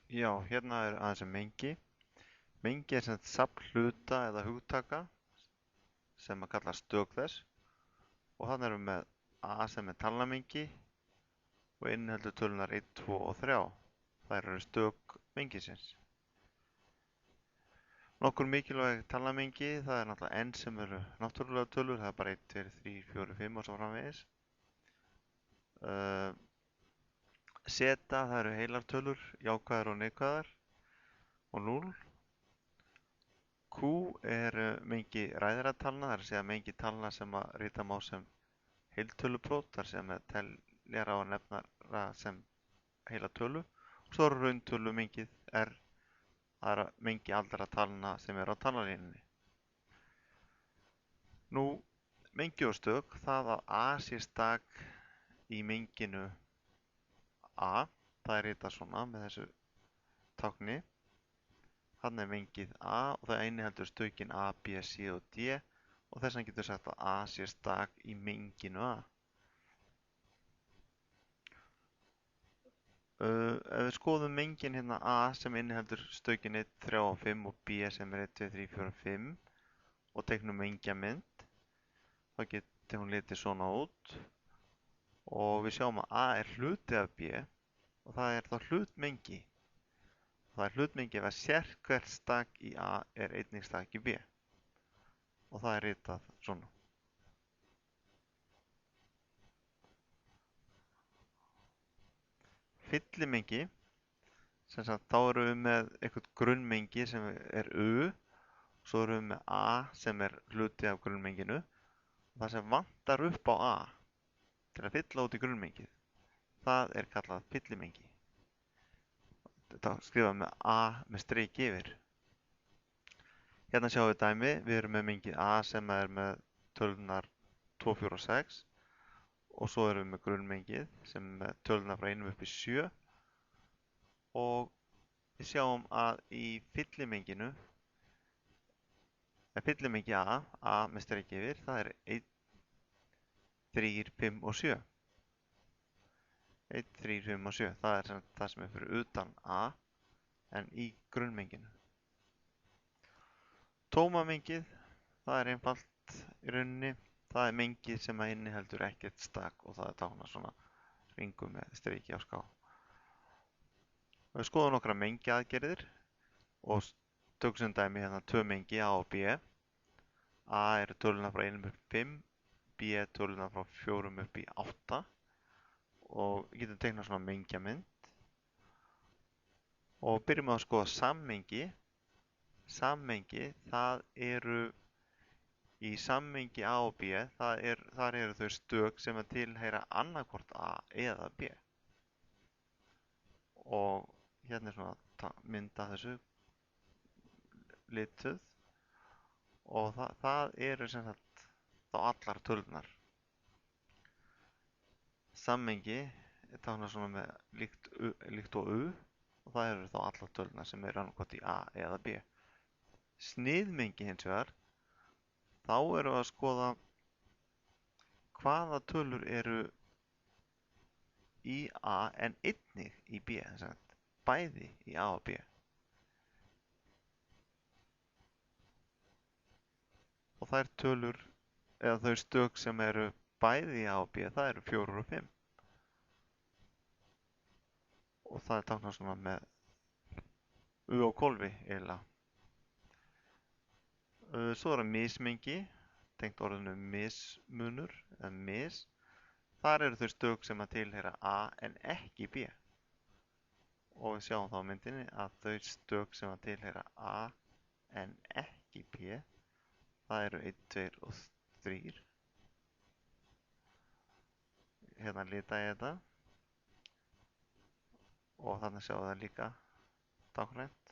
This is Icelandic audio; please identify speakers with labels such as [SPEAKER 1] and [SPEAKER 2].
[SPEAKER 1] Já, hérna er aðeins mengi. Mengi er sem sagt safn hluta eða hugtaka sem að kalla stök þess og þannig erum við með A sem er talnamengi og inniheldur tölunar 1, 2 og 3. Þær eru stök mengisins. Nokkur mikilvæg talnamengi, það er náttúrulega n sem eru náttúrulega tölur, það er bara 1, 2, 3, 4, 5 og svo framvegis. Zeta, það eru heilar tölur, jákvæðar og neikvæðar og 0. Q er mengi ræðra talna, það er að segja mengi talna sem að rita má sem heiltölubrót, það er að segja með teljara og nefnara sem heila tölu. Og svo eru rauntölu mengið R, það er mengi allra talna sem eru á talnalínunni. Nú, mengi og stök, það að A sé stak í menginu A, það er ritað svona með þessu tákni. Þarna er mengið A og það inniheldur stökin A, B, C og D og þess vegna getur sagt að A sé stak í menginu A. Ef við skoðum mengin hérna A sem inniheldur stökin 1, 3 og 5 og B sem er 1, 2, 3, 4 og 5 og teiknum mengjamynd, þá getur hún litið svona út og við sjáum að A er hluti af B og það er þá hlutmengi. Það er hlutmengi ef að sérhvert stak í A er einnig stak í B og það er ritað svona. Fyllimengi, sem sagt þá erum við með eitthvað grunnmengi sem er U, svo erum við með A sem er hluti af grunnmenginu og það sem vantar upp á A til að fylla út í grunnmengið, það er kallað fyllimengi. Þetta skrifað með A með streiki yfir. Hérna sjáum við dæmi, við erum með mengið A sem er með tölunar 2, 4 og 6 og svo erum við með grunnmengið sem er með tölunar frá 1 upp í 7 og við sjáum að í fyllimenginu, fyllimengi A, A með streiki yfir, það er 1, 3, 5 og 7. 1, 3, 5 og 7, það er það sem er fyrir utan A en í grunnmenginu. Tómamengið, það er einfalt í rauninni, það er mengið sem að inniheldur ekkert stak og það er táknað svona hringum með streiki á ská. Við skoðum nokkra mengiaðgerðir og tökum sem dæmi hérna 2 mengi A og B. A eru tölunar frá 1 upp í 5, B tölunar frá 4 upp í 8 og við getum teiknað svona mengjamynd og byrjum að skoða sammengi. Sammengi, það eru í sammengi A og B, þar eru þau stök sem að tilheyra annarkvort A eða B. Og hérna er svona mynd af þessu lituð og það eru sem sagt þá allar tölurnar. Sammengi er táknað svona með líkt og U og það eru þá allar tölurnar sem eru annarkvort í A eða B. Sniðmengi hins vegar, þá erum við að skoða hvaða tölur eru í A en einnig í B, bæði í A og B. Og þær tölur, eða þau stök sem eru bæði í A og B, það eru 4 og 5. Og það er táknað svona með U og hvolfi eiginlega. Svo er það mismengi, tengt orðinu mismunur eða mis. Þar eru þau stök sem að tilheyra A en ekki B. Og við sjáum þá á myndinni að þau stök sem að tilheyra A en ekki B, það eru 1, 2 og 3. Hérna lita ég þetta og þannig sjáum við það líka táknrænt.